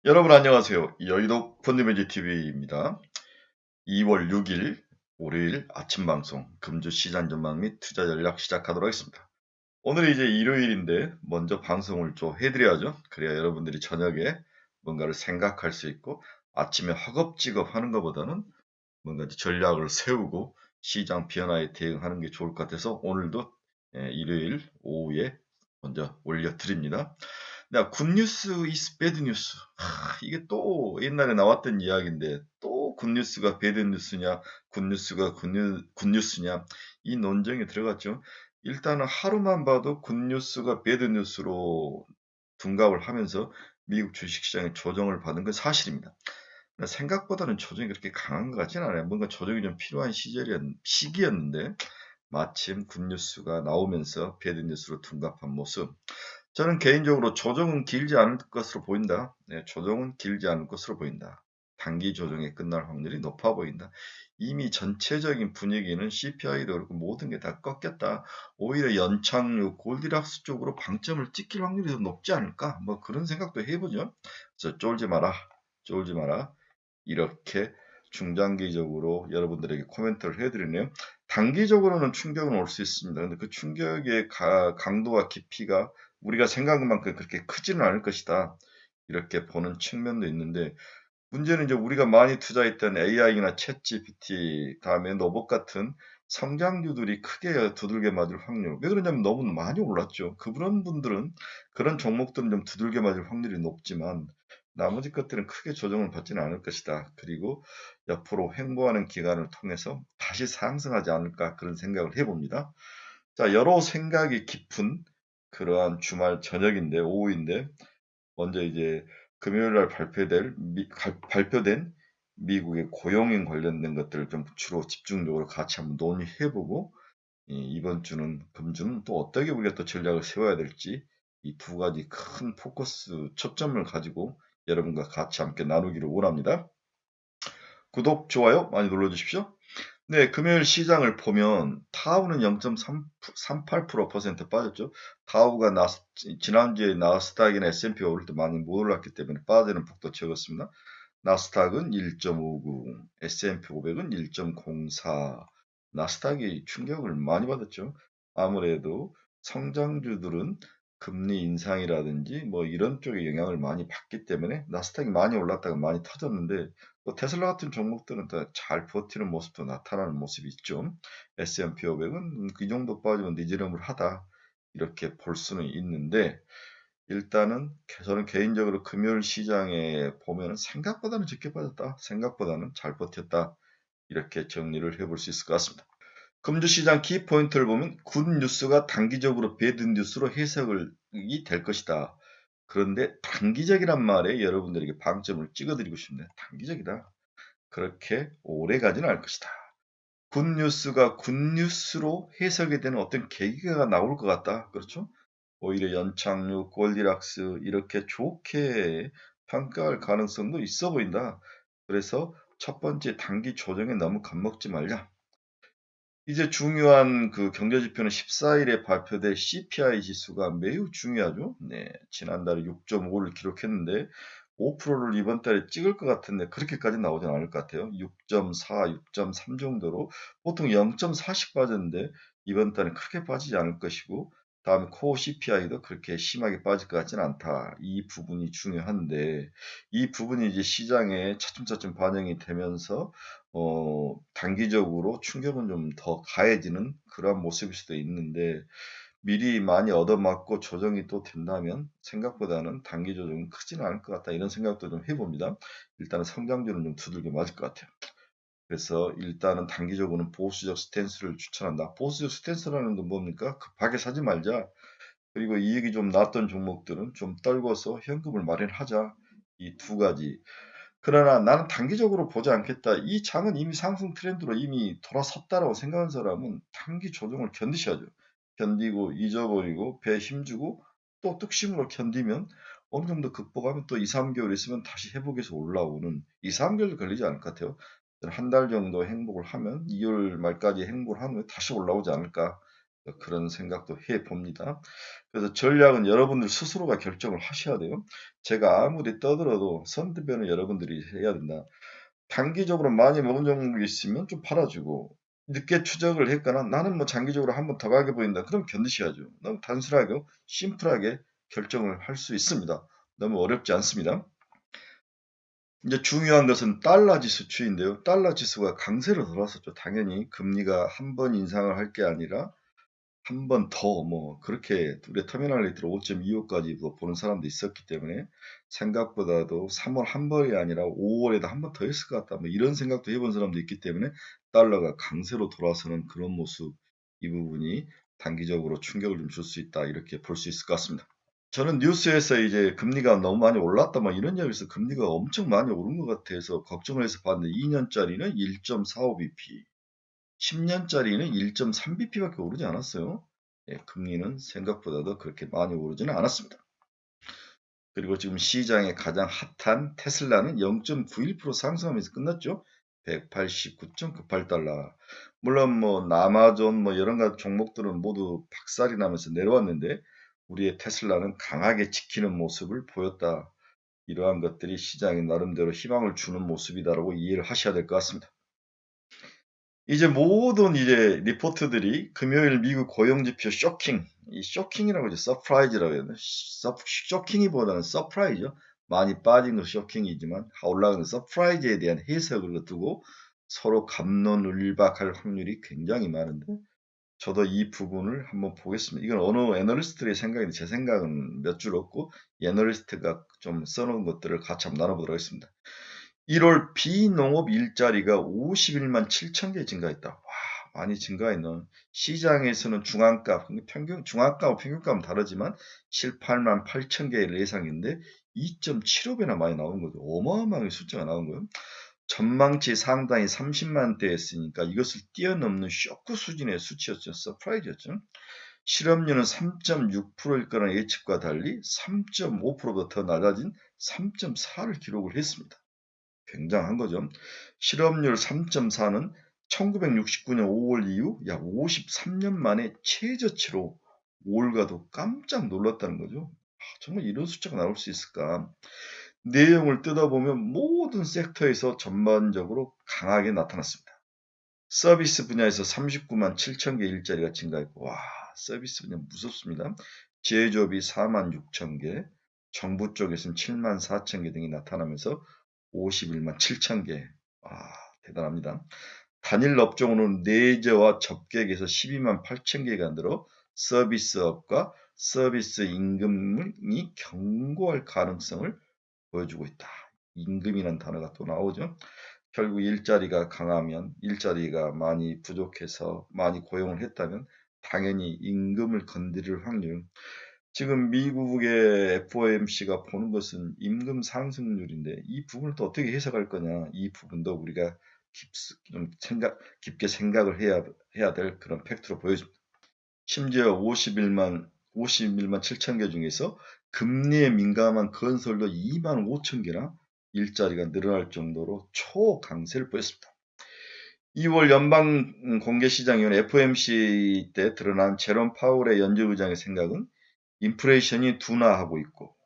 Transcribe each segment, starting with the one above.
여러분 안녕하세요. 여의도 펀드매직 TV입니다. 2월 6일 월요일 아침 방송 금주 시장 전망 및 투자 전략 시작하도록 하겠습니다. 오늘이 이제 일요일인데 먼저 방송을 좀 해드려야죠. 그래야 여러분들이 저녁에 뭔가를 생각할 수 있고 아침에 허겁지겁 하는 것보다는 뭔가 이제 전략을 세우고 시장 변화에 대응하는 게 좋을 것 같아서 오늘도 일요일 오후에 먼저 올려드립니다. 굿뉴스 is bad 뉴스. 이게 또 옛날에 나왔던 이야기인데 또 굿뉴스가 배드 뉴스냐, 굿뉴스가 굿뉴스냐 이 논쟁에 들어갔죠. 일단은 하루만 봐도 굿뉴스가 배드 뉴스로 둔갑을 하면서 미국 주식시장에 조정을 받은 건 사실입니다. 생각보다는 조정이 그렇게 강한 것 같지는 않아요. 뭔가 조정이 좀 필요한 시기였는데 마침 굿뉴스가 나오면서 배드 뉴스로 둔갑한 모습. 저는 개인적으로 조정은 길지 않을 것으로 보인다. 네, 조정은 길지 않을 것으로 보인다. 단기 조정에 끝날 확률이 높아 보인다. 이미 전체적인 분위기는 CPI도 그렇고 모든 게 다 꺾였다. 오히려 연착륙, 골디락스 쪽으로 방점을 찍힐 확률이 더 높지 않을까? 뭐 그런 생각도 해보죠. 그래서 쫄지 마라. 쫄지 마라. 이렇게 중장기적으로 여러분들에게 코멘트를 해드리네요. 단기적으로는 충격은 올 수 있습니다. 근데 그 충격의 강도와 깊이가 우리가 생각한 만큼 그렇게 크지는 않을 것이다. 이렇게 보는 측면도 있는데 문제는 이제 우리가 많이 투자했던 AI나 챗GPT 다음에 로봇 같은 성장주들이 크게 두들겨 맞을 확률. 왜 그러냐면 너무 많이 올랐죠. 그런 분들은 그런 종목들은 좀 두들겨 맞을 확률이 높지만 나머지 것들은 크게 조정을 받지는 않을 것이다. 그리고 옆으로 횡보하는 기간을 통해서 다시 상승하지 않을까 그런 생각을 해봅니다. 자, 여러 생각이 깊은 그러한 주말 저녁인데 오후인데 먼저 이제 금요일 날 발표된 미국의 고용인 관련된 것들을 좀 주로 집중적으로 같이 한번 논의해 보고 이번 주는 금주는 또 어떻게 우리가 또 전략을 세워야 될지 이 두 가지 큰 포커스 초점을 가지고 여러분과 같이 함께 나누기를 원합니다. 구독, 좋아요 많이 눌러 주십시오. 네, 금요일 시장을 보면 다우는 0.38% 빠졌죠. 다우가 지난주에 나스닥이나 S&P가 오를 때 많이 못 올랐기 때문에 빠지는 폭도 적었습니다. 나스닥은 1.59, S&P 500은 1.04. 나스닥이 충격을 많이 받았죠. 아무래도 성장주들은 금리 인상이라든지 뭐 이런 쪽에 영향을 많이 받기 때문에 나스닥이 많이 올랐다가 많이 터졌는데 또 테슬라 같은 종목들은 더 잘 버티는 모습도 나타나는 모습이 있죠. S&P 500은 그 정도 빠지면 니지름을 하다 이렇게 볼 수는 있는데 일단은 저는 개인적으로 금요일 시장에 보면 생각보다는 적게 빠졌다. 생각보다는 잘 버텼다. 이렇게 정리를 해볼 수 있을 것 같습니다. 금주 시장 키포인트를 보면 굿 뉴스가 단기적으로 배드 뉴스로 해석이 될 것이다. 그런데 단기적이란 말에 여러분들에게 방점을 찍어드리고 싶네요. 단기적이다. 그렇게 오래 가지는 않을 것이다. 굿뉴스가 굿뉴스로 해석이 되는 어떤 계기가 나올 것 같다. 그렇죠? 오히려 연착륙, 골디락스 이렇게 좋게 평가할 가능성도 있어 보인다. 그래서 첫 번째 단기 조정에 너무 겁먹지 말자. 이제 중요한 그 경제지표는 14일에 발표될 CPI 지수가 매우 중요하죠. 네, 지난달에 6.5를 기록했는데 5%를 이번 달에 찍을 것 같은데 그렇게까지 나오진 않을 것 같아요. 6.4, 6.3 정도로 보통 0.4씩 빠졌는데 이번 달에 크게 빠지지 않을 것이고 다음에 코어 CPI도 그렇게 심하게 빠질 것 같지는 않다. 이 부분이 중요한데 이 부분이 이제 시장에 차츰차츰 반영이 되면서 단기적으로 충격은 좀 더 가해지는 그러한 모습일 수도 있는데 미리 많이 얻어맞고 조정이 또 된다면 생각보다는 단기 조정은 크지는 않을 것 같다 이런 생각도 좀 해봅니다. 일단은 성장주는 좀 두들겨 맞을 것 같아요. 그래서 일단은 단기적으로는 보수적 스탠스를 추천한다. 보수적 스탠스라는 건 뭡니까? 급하게 사지 말자. 그리고 이익이 좀 났던 종목들은 좀 떨궈서 현금을 마련하자. 이 두 가지. 그러나 나는 단기적으로 보지 않겠다. 이 장은 이미 상승 트렌드로 이미 돌아섰다라고 생각하는 사람은 단기 조정을 견디셔야죠. 견디고 잊어버리고 배에 힘주고 또 뚝심으로 견디면 어느 정도 극복하면 또 2, 3개월 있으면 다시 회복해서 올라오는 2, 3개월도 걸리지 않을 것 같아요. 한 달 정도 행복을 하면 2월 말까지 행복을 하면 다시 올라오지 않을까 그런 생각도 해 봅니다. 그래서 전략은 여러분들 스스로가 결정을 하셔야 돼요. 제가 아무리 떠들어도 선대변은 여러분들이 해야 된다. 단기적으로 많이 먹은 종목이 있으면 좀 팔아 주고, 늦게 추적을 했거나 '나는 뭐 장기적으로 한번 더 가게 보인다.' 그럼 견디셔야죠. 너무 단순하고 심플하게 결정을 할 수 있습니다. 너무 어렵지 않습니다. 이제 중요한 것은 달러 지수 추이인데요. 달러 지수가 강세로 돌아섰죠. 당연히 금리가 한 번 인상을 할 게 아니라 한 번 더 뭐 그렇게 우리 터미널 레이트로 5.25까지도 보는 사람도 있었기 때문에 생각보다도 3월 한 번이 아니라 5 월에도 한 번 더 했을 것 같다. 뭐 이런 생각도 해본 사람도 있기 때문에 달러가 강세로 돌아서는 그런 모습, 이 부분이 단기적으로 충격을 좀 줄 수 있다. 이렇게 볼 수 있을 것 같습니다. 저는 뉴스에서 이제 금리가 너무 많이 올랐다 막 이런 이야기에서 금리가 엄청 많이 오른 것 같아서 걱정을 해서 봤는데 2 년짜리는 1.45 bp, 10 년짜리는 1.3 bp밖에 오르지 않았어요. 예, 금리는 생각보다도 그렇게 많이 오르지는 않았습니다. 그리고 지금 시장에 가장 핫한 테슬라는 0.91% 상승하면서 끝났죠. 189.98달러. 물론 뭐 아마존 뭐 여러 가지 종목들은 모두 박살이 나면서 내려왔는데 우리의 테슬라는 강하게 지키는 모습을 보였다. 이러한 것들이 시장에 나름대로 희망을 주는 모습이다라고 이해를 하셔야 될 것 같습니다. 이제 모든 이제 리포트들이 금요일 미국 고용 지표 쇼킹, 이 쇼킹이라고 이제 서프라이즈라고 해야 되나? 쇼킹이보다는 서프라이즈죠. 많이 빠진 건 쇼킹이지만 올라가는 서프라이즈에 대한 해석을 두고 서로 갑론을박할 확률이 굉장히 많은데 저도 이 부분을 한번 보겠습니다. 이건 어느 애널리스트의 생각인데 제 생각은 몇 줄 없고 이 애널리스트가 좀 써놓은 것들을 같이 한번 나눠보도록 하겠습니다. 1월 비농업 일자리가 51만 7천 개 증가했다. 와, 많이 증가했네. 시장에서는 중앙값, 평균, 중앙값과 평균값은 다르지만 18만 8천 개를 예상인데 2.75배나 많이 나오는 거죠. 어마어마하게 숫자가 나온 거예요. 전망치 상당히 30만 대였으니까 이것을 뛰어넘는 쇼크 수준의 수치였죠. 서프라이즈였죠. 실업률은 3.6%일 거라는 예측과 달리 3.5%보다 더 낮아진 3.4를 기록을 했습니다. 굉장한 거죠. 실업률 3.4는 1969년 5월 이후 약 53년 만에 최저치로 올가도 깜짝 놀랐다는 거죠. 정말 이런 숫자가 나올 수 있을까? 내용을 뜯어보면 모든 섹터에서 전반적으로 강하게 나타났습니다. 서비스 분야에서 39만 7천 개 일자리가 증가했고, 와, 서비스 분야 무섭습니다. 제조업이 4만 6천 개, 정부 쪽에서는 7만 4천 개 등이 나타나면서 51만 7천 개. 아, 대단합니다. 단일 업종으로는 내재와 접객에서 12만 8천 개가 늘어 서비스업과 서비스 임금이 견고할 가능성을 보여주고 있다. 임금이라는 단어가 또 나오죠. 결국 일자리가 강하면 일자리가 많이 부족해서 많이 고용을 했다면 당연히 임금을 건드릴 확률. 지금 미국의 FOMC가 보는 것은 임금 상승률인데 이 부분을 또 어떻게 해석할 거냐. 이 부분도 우리가 좀 깊게 생각을 해야 될 그런 팩트로 보여집니다. 심지어 51만 7천 개 중에서 금리에 민감한 건설도 2만 5천 개나 일자리가 늘어날 정도로 초강세를 보였습니다. 2월 연방 공개 시장위원 FOMC 때 드러난 제롬 파월의 연준의장의 생각은 인플레이션이 둔화하고 있고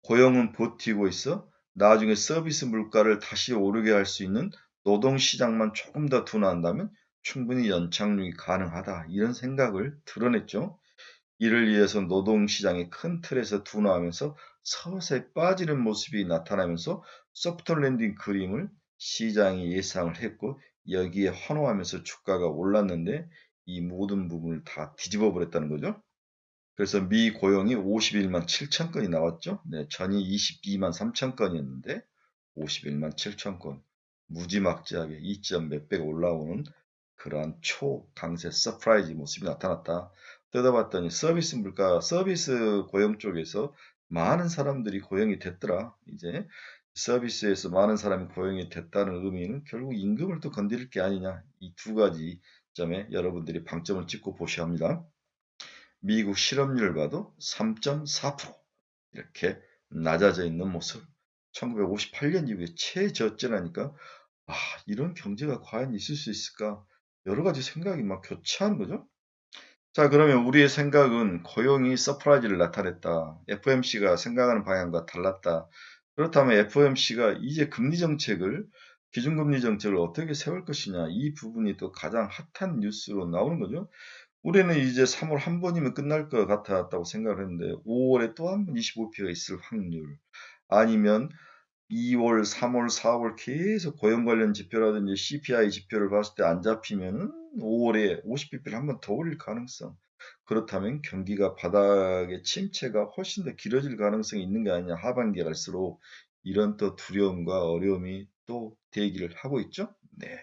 고용은 버티고 있어 나중에 서비스 물가를 다시 오르게 할 수 있는 노동시장만 조금 더 둔화한다면 충분히 연착륙이 가능하다. 이런 생각을 드러냈죠. 이를 위해서 노동시장이 큰 틀에서 둔화하면서 서서히 빠지는 모습이 나타나면서 소프트 랜딩 그림을 시장이 예상을 했고 여기에 환호하면서 주가가 올랐는데 이 모든 부분을 다 뒤집어 버렸다는 거죠. 그래서 미 고용이 51만 7천 건이 나왔죠. 네, 전이 22만 3천 건이었는데 51만 7천 건. 무지막지하게 2점 몇 배가 올라오는 그러한 초강세 서프라이즈 모습이 나타났다. 뜯어봤더니 서비스 물가, 서비스 고용 쪽에서 많은 사람들이 고용이 됐더라. 이제 서비스에서 많은 사람이 고용이 됐다는 의미는 결국 임금을 또 건드릴 게 아니냐. 이 두 가지 점에 여러분들이 방점을 찍고 보셔야 합니다. 미국 실업률 봐도 3.4% 이렇게 낮아져 있는 모습. 1958년 이후에 최저점이니까 아, 이런 경제가 과연 있을 수 있을까? 여러 가지 생각이 막 교차하는 거죠. 자, 그러면 우리의 생각은 고용이 서프라이즈를 나타냈다. FOMC가 생각하는 방향과 달랐다. 그렇다면 FOMC가 이제 금리 정책을, 기준금리 정책을 어떻게 세울 것이냐. 이 부분이 또 가장 핫한 뉴스로 나오는 거죠. 우리는 이제 3월 한 번이면 끝날 것 같았다고 생각을 했는데 5월에 또 한 번 25%가 있을 확률, 아니면 2월, 3월, 4월 계속 고용 관련 지표라든지 CPI 지표를 봤을 때 안 잡히면은 5월에 50bp를 한 번 더 올릴 가능성. 그렇다면 경기가 바닥의 침체가 훨씬 더 길어질 가능성이 있는 게 아니냐. 하반기에 갈수록 이런 또 두려움과 어려움이 또 대기를 하고 있죠. 네.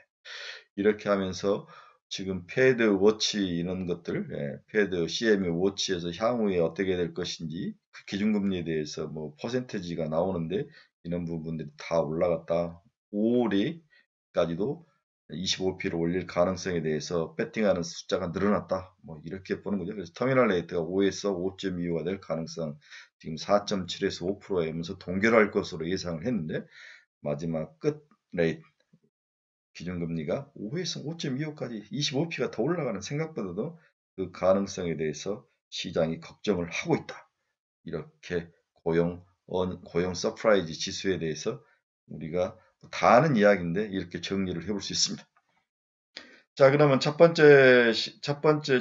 이렇게 하면서 지금 패드 워치 이런 것들, 패드 CME 워치에서 향후에 어떻게 될 것인지, 그 기준금리에 대해서 뭐 퍼센테지가 나오는데 이런 부분들이 다 올라갔다. 5월에까지도 25p를 올릴 가능성에 대해서 배팅하는 숫자가 늘어났다. 뭐 이렇게 보는 거죠. 그래서 터미널 레이트가 5에서 5.25가 될 가능성, 지금 4.7에서 5%이면서 동결할 것으로 예상을 했는데 마지막 끝 레이트 기준금리가 5에서 5.25까지 25p가 더 올라가는, 생각보다도 그 가능성에 대해서 시장이 걱정을 하고 있다. 이렇게 고용 서프라이즈 지수에 대해서 우리가 다 아는 이야기인데 이렇게 정리를 해볼 수 있습니다. 자, 그러면 첫 번째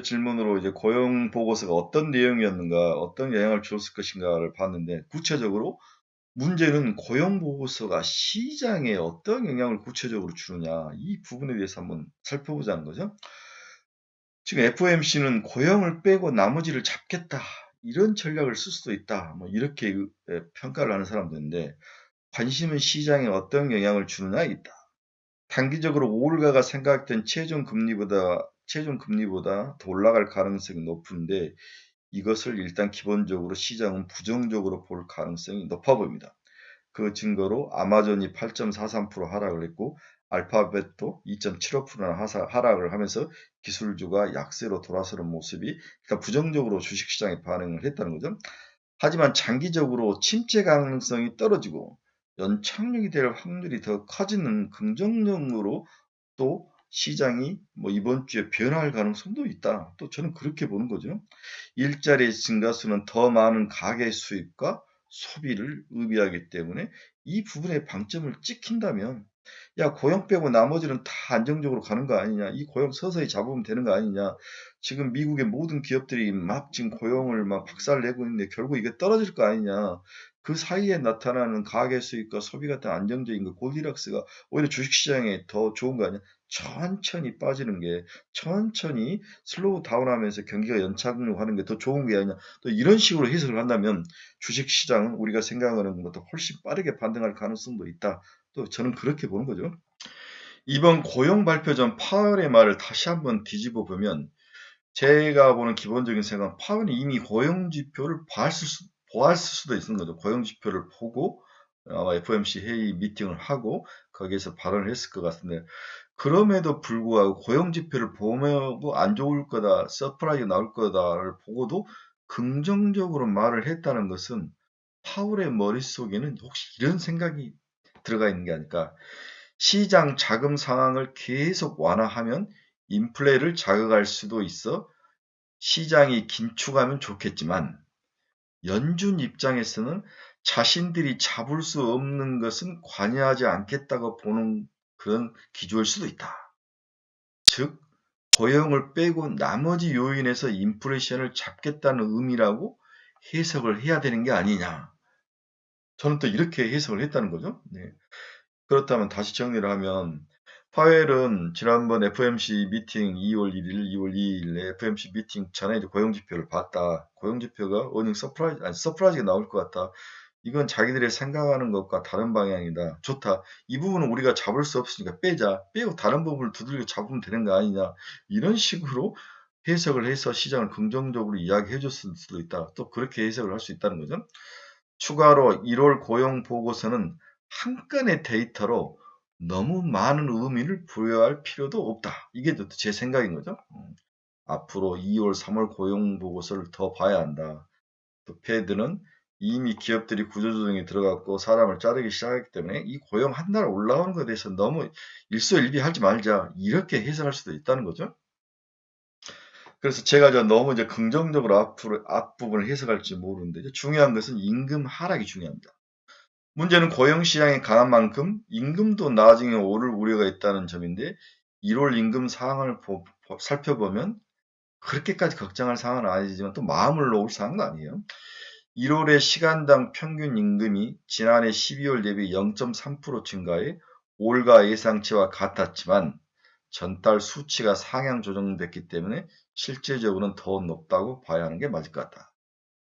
질문으로 이제 고용 보고서가 어떤 내용이었는가, 어떤 영향을 줬을 것인가를 봤는데, 구체적으로 문제는 고용 보고서가 시장에 어떤 영향을 구체적으로 주느냐, 이 부분에 대해서 한번 살펴보자는 거죠. 지금 FOMC는 고용을 빼고 나머지를 잡겠다, 이런 전략을 쓸 수도 있다, 뭐 이렇게 평가를 하는 사람들인데, 관심은 시장에 어떤 영향을 주느냐에 있다. 단기적으로 올가가 생각했던 최종 금리보다 더 올라갈 가능성이 높은데, 이것을 일단 기본적으로 시장은 부정적으로 볼 가능성이 높아 보입니다. 그 증거로 아마존이 8.43% 하락을 했고, 알파벳도 2.75%나 하락을 하면서 기술주가 약세로 돌아서는 모습이, 그러니까 부정적으로 주식시장에 반응을 했다는 거죠. 하지만 장기적으로 침체 가능성이 떨어지고 연착륙이 될 확률이 더 커지는 긍정적으로 또 시장이 뭐 이번 주에 변화할 가능성도 있다. 또 저는 그렇게 보는 거죠. 일자리 증가수는 더 많은 가계 수입과 소비를 의미하기 때문에 이 부분에 방점을 찍힌다면, 야, 고용 빼고 나머지는 다 안정적으로 가는 거 아니냐, 이 고용 서서히 잡으면 되는 거 아니냐, 지금 미국의 모든 기업들이 막 지금 고용을 막 박살내고 있는데 결국 이게 떨어질 거 아니냐, 그 사이에 나타나는 가계 수입과 소비 같은 안정적인 그 골디락스가 오히려 주식시장에 더 좋은 거 아니야. 천천히 빠지는 게, 천천히 슬로우 다운하면서 경기가 연착륙하는 게 더 좋은 게 아니냐. 또 이런 식으로 해석을 한다면 주식시장은 우리가 생각하는 것보다 훨씬 빠르게 반등할 가능성도 있다. 또 저는 그렇게 보는 거죠. 이번 고용 발표 전 파월의 말을 다시 한번 뒤집어 보면, 제가 보는 기본적인 생각은 파월이 이미 고용 지표를 보았을 수도 있는 거죠. 고용 지표를 보고 아마 FOMC 회의 미팅을 하고 거기에서 발언을 했을 것 같은데, 그럼에도 불구하고 고용 지표를 보고 안 좋을 거다, 서프라이즈 나올 거다를 보고도 긍정적으로 말을 했다는 것은 파월의 머릿속에는 혹시 이런 생각이 들어가 있는 게 아닐까. 시장 자금 상황을 계속 완화하면 인플레를 자극할 수도 있어 시장이 긴축하면 좋겠지만, 연준 입장에서는 자신들이 잡을 수 없는 것은 관여하지 않겠다고 보는 그런 기조일 수도 있다. 즉, 고용을 빼고 나머지 요인에서 인플레이션을 잡겠다는 의미라고 해석을 해야 되는 게 아니냐. 저는 또 이렇게 해석을 했다는 거죠. 네. 그렇다면 다시 정리를 하면, 파웰은 지난번 FOMC 미팅 2월 1일, 2월 2일에 FOMC 미팅 전에 이제 고용 지표를 봤다. 고용 지표가 어닝 서프라이즈가 나올 것 같다. 이건 자기들이 생각하는 것과 다른 방향이다. 좋다. 이 부분은 우리가 잡을 수 없으니까 빼자. 빼고 다른 부분을 두들겨 잡으면 되는 거 아니냐. 이런 식으로 해석을 해서 시장을 긍정적으로 이야기해 줬을 수도 있다. 또 그렇게 해석을 할 수 있다는 거죠. 추가로 1월 고용 보고서는 한 건의 데이터로 너무 많은 의미를 부여할 필요도 없다. 이게 제 생각인 거죠. 앞으로 2월, 3월 고용 보고서를 더 봐야 한다. 또 패드는 이미 기업들이 구조조정에 들어갔고 사람을 자르기 시작했기 때문에 이 고용 한 달 올라오는 것에 대해서 너무 일소일비하지 말자, 이렇게 해석할 수도 있다는 거죠. 그래서 제가 너무 이제 긍정적으로 앞으로 앞부분을 해석할지 모르는데 중요한 것은 임금 하락이 중요합니다. 문제는 고용시장이 강한 만큼 임금도 나중에 오를 우려가 있다는 점인데 1월 임금 상황을 살펴보면 그렇게까지 걱정할 상황은 아니지만 또 마음을 놓을 상황도 아니에요. 1월에 시간당 평균 임금이 지난해 12월 대비 0.3% 증가해 올가 예상치와 같았지만 전달 수치가 상향 조정됐기 때문에 실제적으로는 더 높다고 봐야 하는 게 맞을 것 같다.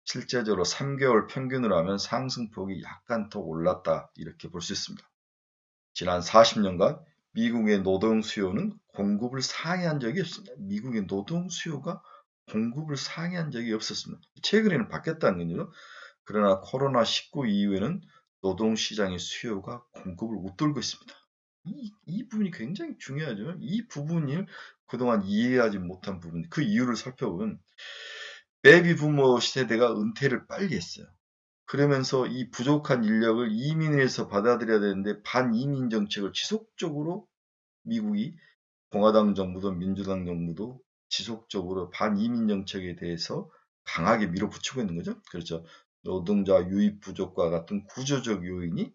실제적으로 3개월 평균으로 하면 상승폭이 약간 더 올랐다 이렇게 볼 수 있습니다. 지난 40년간 미국의 노동 수요는 공급을 상회한 적이 없습니다. 미국의 노동 수요가 공급을 상회한 적이 없었습니다. 최근에는 바뀌었다는 거죠. 그러나 코로나19 이후에는 노동시장의 수요가 공급을 웃돌고 있습니다. 이 부분이 굉장히 중요하죠. 이 부분을 그동안 이해하지 못한 부분, 그 이유를 살펴보면 베이비 부모 세대가 은퇴를 빨리 했어요. 그러면서 이 부족한 인력을 이민해서 받아들여야 되는데 반이민 정책을 지속적으로 미국이 공화당 정부도 민주당 정부도 지속적으로 반이민 정책에 대해서 강하게 밀어붙이고 있는 거죠. 그렇죠. 노동자 유입 부족과 같은 구조적 요인이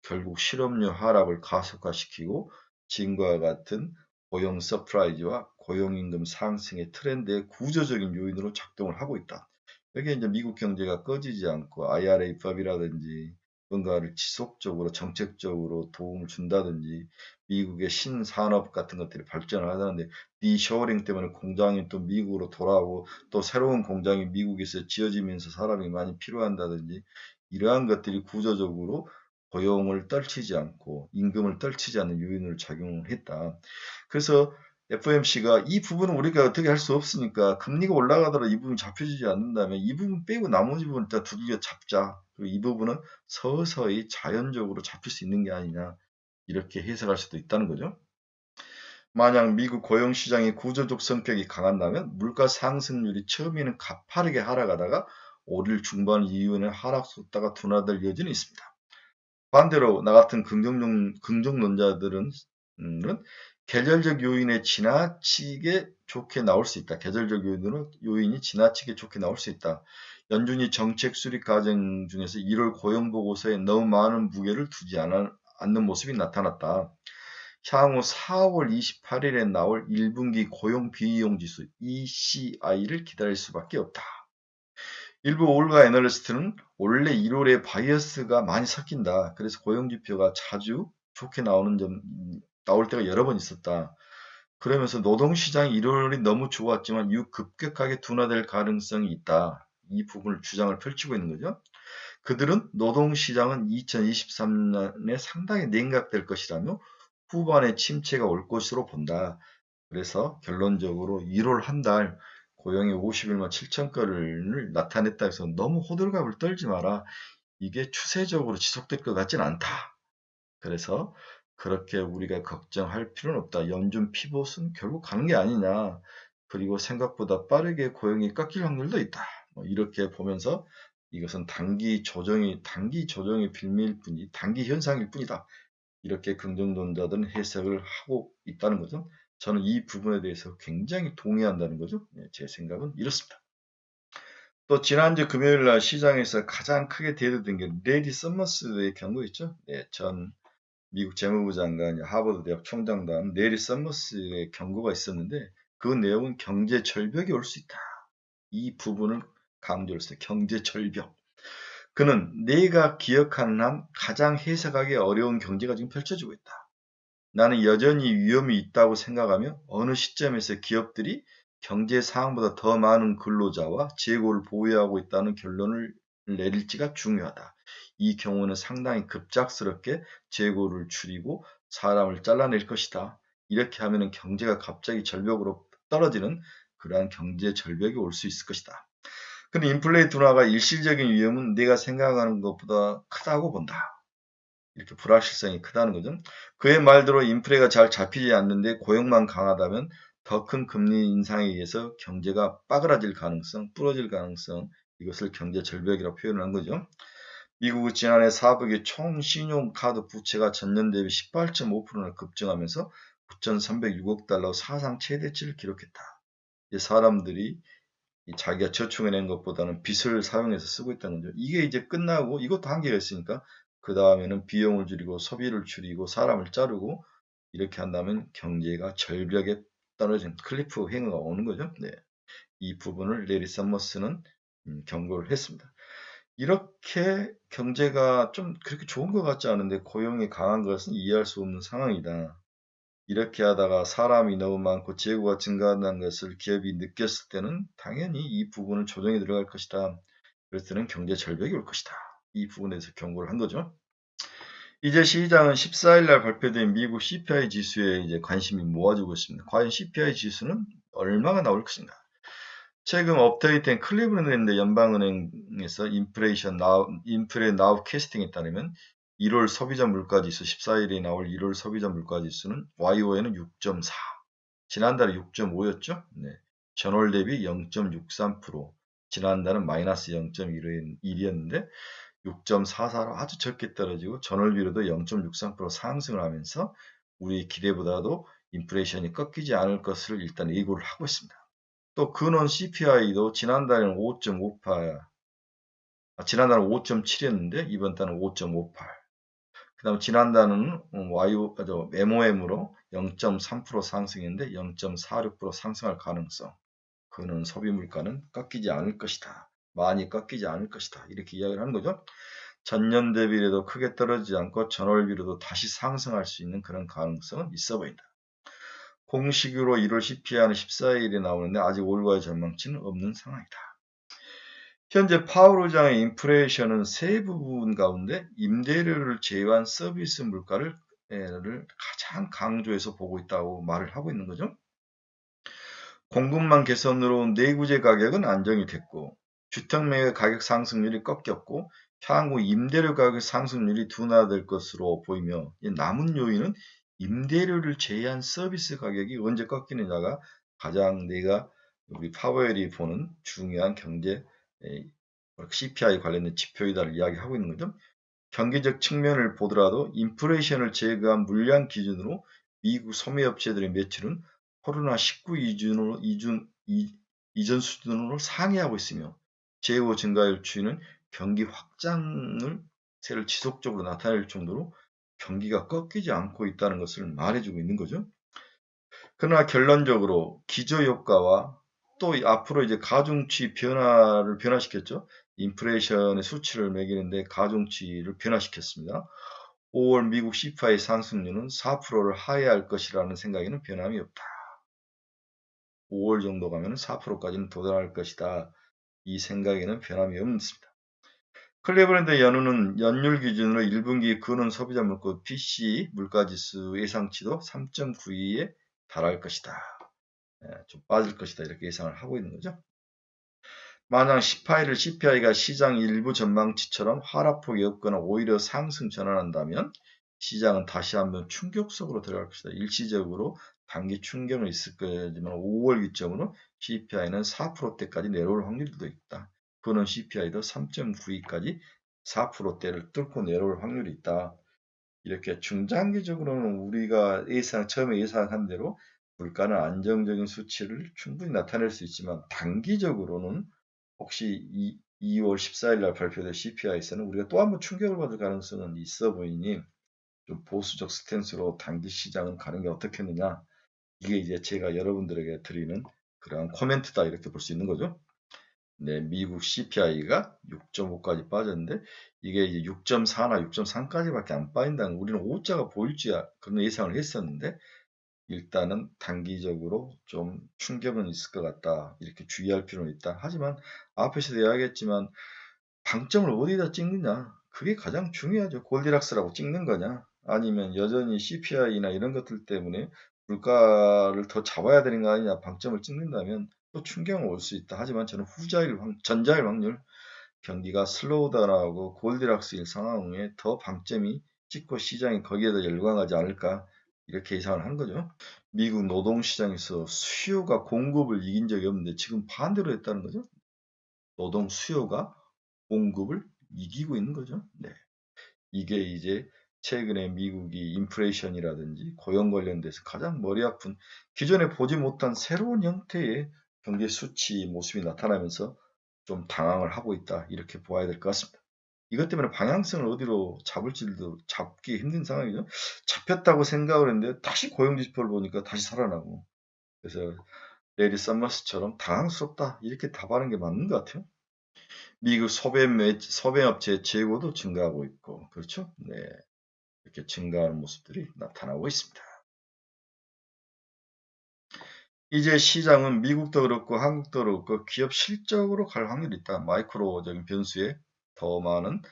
결국 실업률 하락을 가속화시키고 지금과 같은 고용 서프라이즈와 고용임금 상승의 트렌드의 구조적인 요인으로 작동을 하고 있다. 여기에 이제 미국 경제가 꺼지지 않고 IRA법이라든지 뭔가를 지속적으로 정책적으로 도움을 준다든지 미국의 신산업 같은 것들이 발전을 하다는데 디쇼어링 때문에 공장이 또 미국으로 돌아오고 또 새로운 공장이 미국에서 지어지면서 사람이 많이 필요한다든지 이러한 것들이 구조적으로 고용을 떨치지 않고 임금을 떨치지 않는 요인으로 작용을 했다. 그래서 FOMC가 이 부분은 우리가 어떻게 할 수 없으니까 금리가 올라가더라도 이 부분 잡혀지지 않는다면 이 부분 빼고 나머지 부분 다 두들겨 잡자. 그리고 이 부분은 서서히 자연적으로 잡힐 수 있는 게 아니냐. 이렇게 해석할 수도 있다는 거죠. 만약 미국 고용시장의 구조적 성격이 강한다면 물가 상승률이 처음에는 가파르게 하락하다가 5일 중반 이후에는 하락 속도가 둔화될 여지는 있습니다. 반대로 나 같은 긍정론자들은 계절적 요인에 지나치게 좋게 나올 수 있다. 계절적 요인이 지나치게 좋게 나올 수 있다. 연준이 정책 수립 과정 중에서 1월 고용 보고서에 너무 많은 무게를 두지 않는 모습이 나타났다. 향후 4월 28일에 나올 1분기 고용 비용 지수 ECI를 기다릴 수밖에 없다. 일부 올가 애널리스트는 원래 1월에 바이어스가 많이 섞인다. 그래서 고용지표가 자주 좋게 나올 때가 여러 번 있었다. 그러면서 노동시장이 1월이 너무 좋았지만 이후 급격하게 둔화될 가능성이 있다. 이 부분을 주장을 펼치고 있는 거죠. 그들은 노동시장은 2023년에 상당히 냉각될 것이라며 후반에 침체가 올 것으로 본다. 그래서 결론적으로 1월 한 달 고용이 51만 7천 건을 나타냈다 해서 너무 호들갑을 떨지 마라. 이게 추세적으로 지속될 것 같진 않다. 그래서 그렇게 우리가 걱정할 필요는 없다. 연준 피봇은 결국 가는 게 아니냐. 그리고 생각보다 빠르게 고용이 깎일 확률도 있다. 이렇게 보면서 이것은 단기 조정의 빌미일 뿐이 단기 현상일 뿐이다. 이렇게 긍정론자들은 해석을 하고 있다는 거죠. 저는 이 부분에 대해서 굉장히 동의한다는 거죠. 제 생각은 이렇습니다. 또 지난주 금요일 날 시장에서 가장 크게 대두된 게 레디 서머스의 경우였죠. 전 미국 재무부 장관, 하버드 대학 총장단 레디 서머스의 경고가 있었는데 그 내용은 경제 절벽이 올 수 있다. 이 부분을 강조했어요. 경제 절벽. 그는 내가 기억하는 한 가장 해석하기 어려운 경제가 지금 펼쳐지고 있다. 나는 여전히 위험이 있다고 생각하며 어느 시점에서 기업들이 경제 상황보다 더 많은 근로자와 재고를 보유하고 있다는 결론을 내릴지가 중요하다. 이 경우는 상당히 급작스럽게 재고를 줄이고 사람을 잘라낼 것이다. 이렇게 하면 경제가 갑자기 절벽으로 떨어지는 그러한 경제 절벽이 올 수 있을 것이다. 근데 인플레이 둔화가 일시적인 위험은 내가 생각하는 것보다 크다고 본다. 이렇게 불확실성이 크다는 거죠. 그의 말대로 인플레가 잘 잡히지 않는데 고용만 강하다면 더 큰 금리 인상에 의해서 경제가 빠그라질 가능성, 부러질 가능성, 이것을 경제 절벽이라고 표현한 거죠. 미국은 지난해 4분기 총 신용카드 부채가 전년 대비 18.5%나 급증하면서 9,306억 달러 사상 최대치를 기록했다. 사람들이 자기가 저축해낸 것보다는 빚을 사용해서 쓰고 있다는 거죠. 이게 이제 끝나고 이것도 한계가 있으니까 그 다음에는 비용을 줄이고 소비를 줄이고 사람을 자르고 이렇게 한다면 경제가 절벽에 떨어진 클리프 행어가 오는 거죠. 네. 이 부분을 레리 서머스는 경고를 했습니다. 이렇게 경제가 좀 그렇게 좋은 것 같지 않은데 고용이 강한 것은 이해할 수 없는 상황이다. 이렇게 하다가 사람이 너무 많고 재고가 증가한다는 것을 기업이 느꼈을 때는 당연히 이 부분은 조정이 들어갈 것이다. 그럴 때는 경제 절벽이 올 것이다. 이 부분에 대해서 경고를 한 거죠. 이제 시장은 14일 날 발표된 미국 CPI 지수에 이제 관심이 모아지고 있습니다. 과연 CPI 지수는 얼마가 나올 것인가? 최근 업데이트된 클리브랜드 연방은행에서 인플레 나우 캐스팅에 따르면 1월 소비자 물가지수 14일에 나올 1월 소비자 물가지수는 YO에는 6.4, 지난달에 6.5였죠. 네. 전월 대비 0.63%, 지난달은 마이너스 0.1이었는데 6.44로 아주 적게 떨어지고 전월 비로도 0.63% 상승을 하면서 우리 기대보다도 인플레이션이 꺾이지 않을 것을 일단 예고를 하고 있습니다. 또 근원 CPI도 지난달에는 5.58, 지난달은 5.7이었는데 이번 달은 5.58. 그다음 지난달은 MOM으로 0.3% 상승했는데 0.46% 상승할 가능성. 그는 소비 물가는 꺾이지 않을 것이다. 많이 꺾이지 않을 것이다. 이렇게 이야기를 하는 거죠. 전년 대비로도 크게 떨어지지 않고 전월 비로도 다시 상승할 수 있는 그런 가능성은 있어 보인다. 공식으로 1월 CPI는 14일에 나오는데 아직 올바른 전망치는 없는 상황이다. 현재 파월 의장의 인플레이션은 세 부분 가운데 임대료를 제외한 서비스 물가를 가장 강조해서 보고 있다고 말을 하고 있는 거죠. 공급망 개선으로 내구재 가격은 안정이 됐고 주택매매 가격 상승률이 꺾였고 향후 임대료 가격 상승률이 둔화될 것으로 보이며 남은 요인은 임대료를 제외한 서비스 가격이 언제 꺾이느냐가 가장 우리 파웰이 보는 중요한 경제 CPI 관련된 지표이다를 이야기하고 있는 거죠. 경제적 측면을 보더라도 인플레이션을 제거한 물량 기준으로 미국 소매업체들의 매출은 코로나19 이전 수준으로 상회하고 있으며 재고 증가율 추이는 경기 확장을 세를 지속적으로 나타낼 정도로 경기가 꺾이지 않고 있다는 것을 말해주고 있는 거죠. 그러나 결론적으로 기저효과와 또 앞으로 이제 가중치 변화를 변화시켰죠. 인플레이션의 수치를 매기는데 가중치를 변화시켰습니다. 5월 미국 CPI 상승률은 4%를 하회할 것이라는 생각에는 변함이 없다. 5월 정도 가면 4%까지는 도달할 것이다. 이 생각에는 변함이 없습니다. 클리브랜드 연은은 연율 기준으로 1분기 근원 소비자 물가 PC 물가지수 예상치도 3.92에 달할 것이다. 좀 빠질 것이다. 이렇게 예상을 하고 있는 거죠. 만약 CPI가 시장 일부 전망치처럼 하락폭이 없거나 오히려 상승 전환한다면 시장은 다시 한번 충격 속으로 들어갈 것이다. 일시적으로 단기 충격은 있을 거지만 5월 기점으로 CPI는 4%대까지 내려올 확률도 있다. 그는 CPI도 3.92까지 4%대를 뚫고 내려올 확률이 있다. 이렇게 중장기적으로는 우리가 처음에 예상한 대로 물가는 안정적인 수치를 충분히 나타낼 수 있지만 단기적으로는 혹시 2월 14일 날 발표된 CPI에서는 우리가 또 한번 충격을 받을 가능성은 있어 보이니 좀 보수적 스탠스로 단기 시장은 가는 게 어떻겠느냐. 이게 이제 제가 여러분들에게 드리는 그러한 코멘트다 이렇게 볼 수 있는 거죠. 네, 미국 CPI가 6.5까지 빠졌는데 이게 이제 6.4나 6.3까지밖에 안 빠진다는 우리는 5자가 보일지 그런 예상을 했었는데 일단은 단기적으로 좀 충격은 있을 것 같다. 이렇게 주의할 필요는 있다. 하지만 앞에서도 이야기했지만 방점을 어디다 찍느냐. 그게 가장 중요하죠. 골디락스라고 찍는 거냐. 아니면 여전히 CPI나 이런 것들 때문에 물가를 더 잡아야 되는 거 아니냐. 방점을 찍는다면 또 충격은 올 수 있다. 하지만 저는 전자일 확률 경기가 슬로우다운하고 골디락스일 상황에 더 방점이 찍고 시장이 거기에 더 열광하지 않을까 이렇게 예상을 한 거죠. 미국 노동시장에서 수요가 공급을 이긴 적이 없는데 지금 반대로 했다는 거죠. 노동 수요가 공급을 이기고 있는 거죠. 네. 이게 이제 최근에 미국이 인플레이션이라든지 고용 관련돼서 가장 머리 아픈 기존에 보지 못한 새로운 형태의 경제 수치 모습이 나타나면서 좀 당황을 하고 있다. 이렇게 보아야 될 것 같습니다. 이것 때문에 방향성을 어디로 잡을지도 잡기 힘든 상황이죠. 잡혔다고 생각을 했는데 다시 고용지표를 보니까 다시 살아나고. 그래서 레리 서머스처럼 당황스럽다. 이렇게 답하는 게 맞는 것 같아요. 미국 소매업체 재고도 증가하고 있고, 그렇죠? 네. 이렇게 증가하는 모습들이 나타나고 있습니다. 이제 시장은 미국도 그렇고 한국도 그렇고 기업 실적으로 갈 확률이 있다. 마이크로적인 변수에 더 많은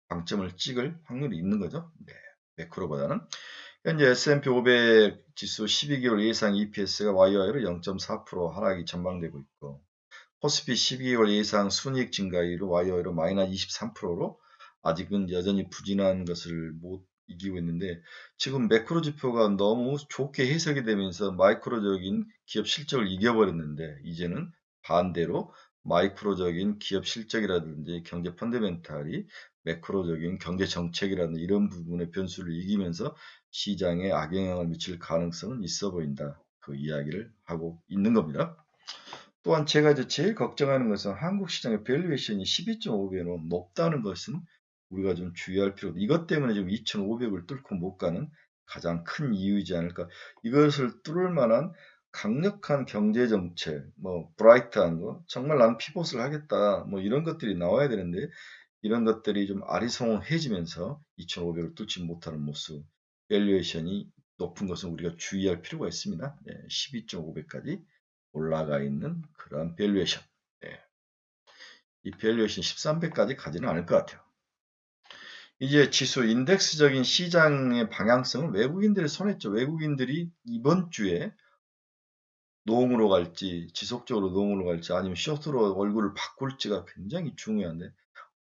방점을 찍을 확률이 있는 거죠. 네. 매크로보다는. 현재 S&P 500 지수 12개월 예상 EPS가 YOY로 0.4% 하락이 전망되고 있고, 코스피 12개월 예상 순이익 증가율은 YOY로 마이너스 23%로 아직은 여전히 부진한 것을 못 이기고 있는데, 지금 매크로 지표가 너무 좋게 해석이 되면서 마이크로적인 기업 실적을 이겨버렸는데, 이제는 반대로 마이크로적인 기업 실적이라든지 경제 펀더멘탈이 매크로적인 경제 정책이라는 이런 부분의 변수를 이기면서 시장에 악영향을 미칠 가능성은 있어 보인다. 그 이야기를 하고 있는 겁니다. 또한 제가 이제 제일 걱정하는 것은 한국 시장의 밸류에이션이 12.5배 너무 높다는 것은 우리가 좀 주의할 필요가, 이것 때문에 지금 2,500을 뚫고 못 가는 가장 큰 이유이지 않을까. 이것을 뚫을 만한 강력한 경제 정책, 뭐 브라이트한 거, 정말 난 피봇을 하겠다, 뭐 이런 것들이 나와야 되는데, 이런 것들이 좀 아리송해지면서 2,500을 뚫지 못하는 모습, 밸류에이션이 높은 것은 우리가 주의할 필요가 있습니다. 네, 12.5배까지 올라가 있는 그런 밸류에이션. 네. 이 밸류에이션 13배까지 가지는 않을 것 같아요. 이제 지수 인덱스적인 시장의 방향성은 외국인들의 손에 있죠. 외국인들이 이번 주에 롱으로 갈지, 지속적으로 롱으로 갈지, 아니면 숏으로 얼굴을 바꿀지가 굉장히 중요한데,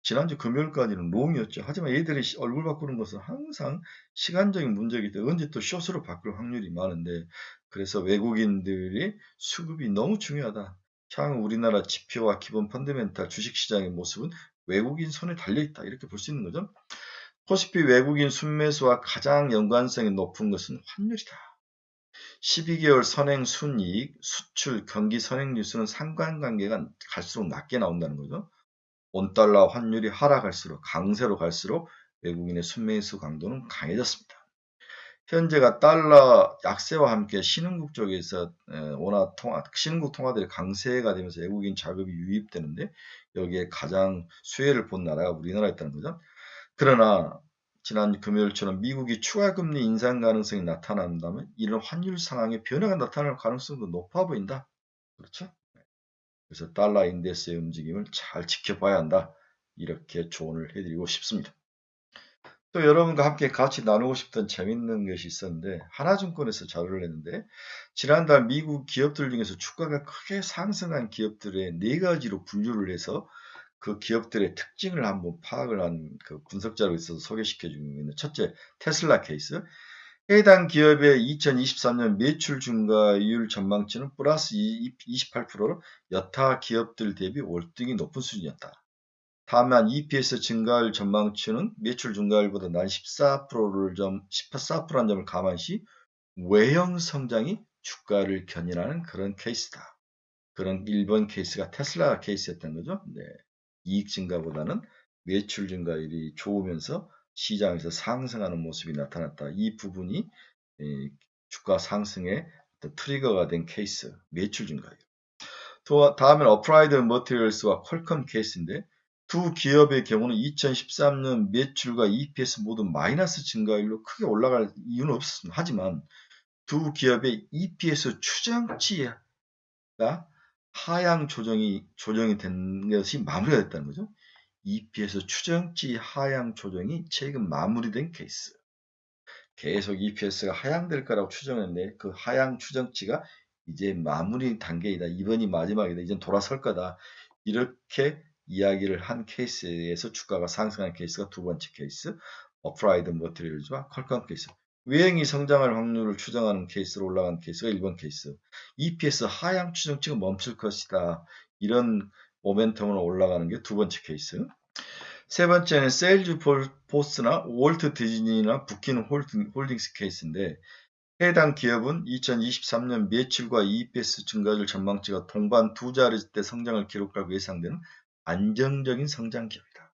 지난주 금요일까지는 롱이었죠. 하지만 얘들이 얼굴 바꾸는 것은 항상 시간적인 문제이기 때문에 언제 또 숏으로 바꿀 확률이 많은데, 그래서 외국인들이 수급이 너무 중요하다. 향후 우리나라 지표와 기본 펀더멘탈 주식시장의 모습은 외국인 손에 달려있다. 이렇게 볼 수 있는 거죠. 코스피 외국인 순매수와 가장 연관성이 높은 것은 환율이다. 12개월 선행 순이익, 수출, 경기 선행 뉴스는 상관관계가 갈수록 낮게 나온다는 거죠. 원달러 환율이 하락할수록, 강세로 갈수록 외국인의 순매수 강도는 강해졌습니다. 현재가 달러 약세와 함께 신흥국 쪽에서 신흥국 통화들이 강세가 되면서 외국인 자금이 유입되는데, 여기에 가장 수혜를 본 나라가 우리나라였다는 거죠. 그러나 지난 금요일처럼 미국이 추가 금리 인상 가능성이 나타난다면 이런 환율 상황에 변화가 나타날 가능성도 높아 보인다. 그렇죠? 그래서 달러 인덱스의 움직임을 잘 지켜봐야 한다. 이렇게 조언을 해드리고 싶습니다. 또 여러분과 함께 같이 나누고 싶던 재밌는 것이 있었는데, 하나증권에서 자료를 냈는데, 지난달 미국 기업들 중에서 주가가 크게 상승한 기업들의 4가지로 분류를 해서 그 기업들의 특징을 한번 파악을 한 그 분석 자료가 있어서 소개시켜주고 있는, 첫째, 테슬라 케이스. 해당 기업의 2023년 매출 증가율 전망치는 플러스 28%로 여타 기업들 대비 월등히 높은 수준이었다. 다만 EPS 증가율 전망치는 매출 증가율보다 난 14%한 점을 감안시 외형 성장이 주가를 견인하는 그런 케이스다. 그런 1번 케이스가 테슬라 케이스였던 거죠. 네. 이익 증가보다는 매출 증가율이 좋으면서 시장에서 상승하는 모습이 나타났다. 이 부분이 주가 상승의 트리거가 된 케이스, 매출 증가율. 또 다음은 어프라이드 머티리얼스와 퀄컴 케이스인데, 두 기업의 경우는 2013년 매출과 EPS 모두 마이너스 증가율로 크게 올라갈 이유는 없었습니다. 하지만 두 기업의 EPS 추정치가 하향 조정이 된 것이 마무리가 됐다는 거죠. EPS 추정치 하향 조정이 최근 마무리된 케이스. 계속 EPS가 하향될 거라고 추정했는데 그 하향 추정치가 이제 마무리 단계이다. 이번이 마지막이다. 이젠 돌아설 거다. 이렇게 이야기를 한 케이스에서 주가가 상승한 케이스가 두 번째 케이스, 어프라이드 머티리얼즈와 퀄컴 케이스. 외형이 성장할 확률을 추정하는 케이스로 올라간 케이스가 1번 케이스. EPS 하향 추정치가 멈출 것이다. 이런 모멘텀으로 올라가는 게 두 번째 케이스. 세 번째는 세일즈 포스나 월트 디즈니나 부킨 홀딩스 케이스인데, 해당 기업은 2023년 매출과 EPS 증가율 전망치가 동반 두 자릿대 성장을 기록하고 예상되는 안정적인 성장 기업이다.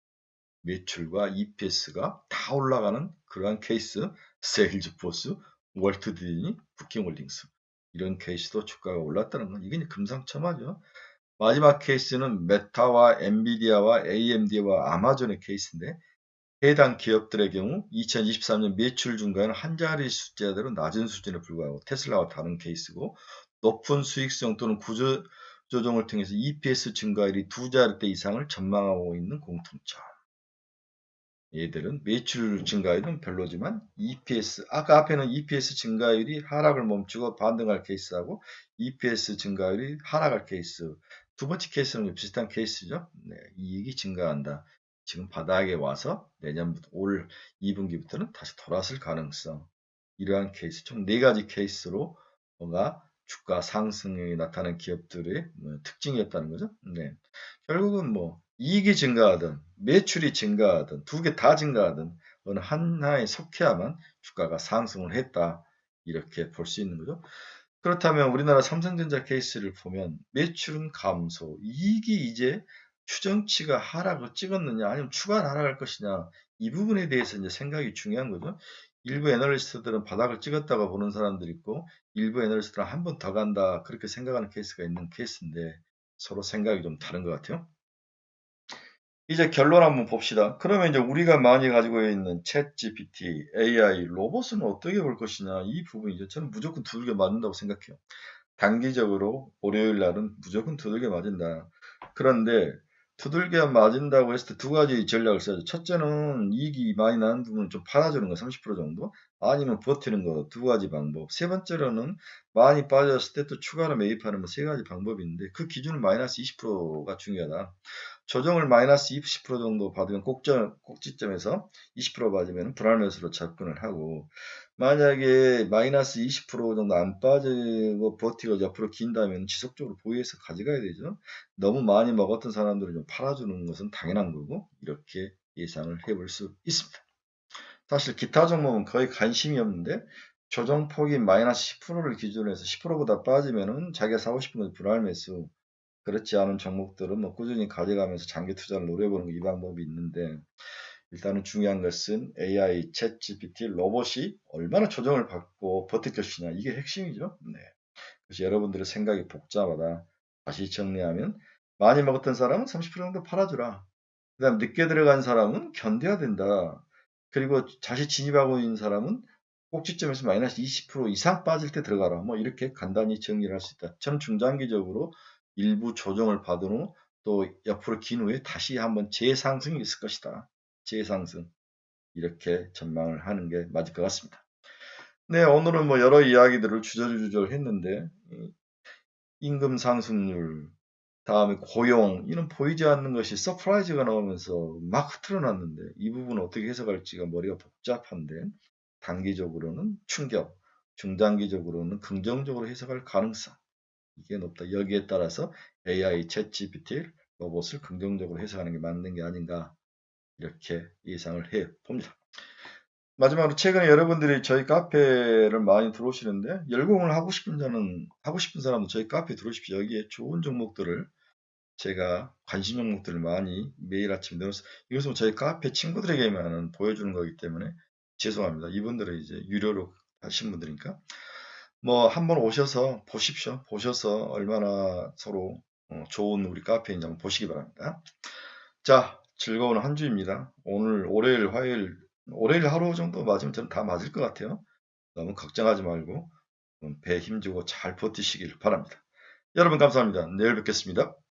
매출과 EPS가 다 올라가는 그러한 케이스, 세일즈포스, 월트 디즈니, 부킹홀딩스 이런 케이스도 주가가 올랐다는 건 이게 금상첨화죠. 마지막 케이스는 메타와 엔비디아와 AMD와 아마존의 케이스인데 해당 기업들의 경우 2023년 매출 증가는 한 자리 숫자대로 낮은 수준에 불과하고 테슬라와 다른 케이스고 높은 수익성 또는 구조 조정을 통해서 EPS 증가율이 두 자릿대 이상을 전망하고 있는 공통점. 얘들은 매출 증가율은 별로지만 EPS, 아까 앞에는 EPS 증가율이 하락을 멈추고 반등할 케이스하고 EPS 증가율이 하락할 케이스. 두 번째 케이스는 비슷한 케이스죠. 네, 이익이 증가한다. 지금 바닥에 와서 내년부터 올 2분기부터는 다시 돌아설 가능성. 이러한 케이스, 총 4가지 케이스로 뭔가 주가 상승이 나타난 기업들의 특징이었다는 거죠. 네. 결국은 뭐 이익이 증가하든 매출이 증가하든 두 개 다 증가하든 어느 하나에 속해야만 주가가 상승을 했다. 이렇게 볼 수 있는 거죠. 그렇다면 우리나라 삼성전자 케이스를 보면 매출은 감소, 이익이 이제 추정치가 하락을 찍었느냐 아니면 추가 하락할 것이냐 이 부분에 대해서 이제 생각이 중요한 거죠. 일부 애널리스트들은 바닥을 찍었다고 보는 사람들이 있고 일부 애널리스트들은 한 번 더 간다 그렇게 생각하는 케이스가 있는 케이스인데 서로 생각이 좀 다른 것 같아요. 이제 결론 한번 봅시다. 그러면 이제 우리가 많이 가지고 있는 챗 GPT, AI, 로봇은 어떻게 볼 것이냐 이 부분이죠. 저는 무조건 두들겨 맞는다고 생각해요. 단기적으로 월요일 날은 무조건 두들겨 맞은다. 그런데 두들겨 맞은다고 했을 때 두 가지 전략을 써야죠. 첫째는 이익이 많이 나는 부분을 좀 팔아주는 거 30% 정도 아니면 버티는 거 두 가지 방법. 세 번째로는 많이 빠졌을 때 또 추가로 매입하는 뭐 세 가지 방법이 있는데 그 기준은 마이너스 20%가 중요하다. 조정을 마이너스 20% 정도 받으면 꼭지점에서 20% 받으면 분할 매수로 접근을 하고 만약에 마이너스 20% 정도 안 빠지고 버티고 옆으로 긴다면 지속적으로 보유해서 가져가야 되죠. 너무 많이 먹었던 사람들은 좀 팔아주는 것은 당연한 거고 이렇게 예상을 해볼 수 있습니다. 사실 기타 종목은 거의 관심이 없는데 조정폭이 마이너스 10%를 기준으로 해서 10%보다 빠지면은 자기가 사고 싶은 건 분할 매수 그렇지 않은 종목들은 뭐 꾸준히 가져가면서 장기 투자를 노려보는 이 방법이 있는데 일단은 중요한 것은 AI, 챗 GPT, 로봇이 얼마나 조정을 받고 버틸 것이냐 이게 핵심이죠. 네. 그래서 여러분들의 생각이 복잡하다. 다시 정리하면 많이 먹었던 사람은 30% 정도 팔아주라. 그 다음 늦게 들어간 사람은 견뎌야 된다. 그리고 다시 진입하고 있는 사람은 꼭지점에서 마이너스 20% 이상 빠질 때 들어가라. 뭐 이렇게 간단히 정리를 할 수 있다. 저는 중장기적으로 일부 조정을 받은 후 또 옆으로 긴 후에 다시 한번 재상승이 있을 것이다. 재상승. 이렇게 전망을 하는 게 맞을 것 같습니다. 네, 오늘은 뭐 여러 이야기들을 주저주저 했는데 임금 상승률, 다음에 고용 이런 보이지 않는 것이 서프라이즈가 나오면서 막 흐트러났는데 이 부분 어떻게 해석할지가 머리가 복잡한데 단기적으로는 충격, 중장기적으로는 긍정적으로 해석할 가능성 이게 높다. 여기에 따라서 AI, 챗GPT, 로봇을 긍정적으로 해석하는 게 맞는 게 아닌가 이렇게 예상을 해 봅니다. 마지막으로 최근에 여러분들이 저희 카페를 많이 들어오시는데 열공을 하고 싶은 자는 하고 싶은 사람은 저희 카페 들어오십시오. 여기에 좋은 종목들을 제가 관심 종목들을 많이 매일 아침 넣어서 이것은 저희 카페 친구들에게만 보여주는 거기 때문에 죄송합니다. 이분들은 이제 유료로 하신 분들이니까 뭐 한번 오셔서 보십시오. 보셔서 얼마나 서로 좋은 우리 카페인지 한번 보시기 바랍니다. 자, 즐거운 한 주입니다. 오늘 월요일 하루 정도 맞으면 저는 다 맞을 것 같아요. 너무 걱정하지 말고 배 힘주고 잘 버티시길 바랍니다. 여러분 감사합니다. 내일 뵙겠습니다.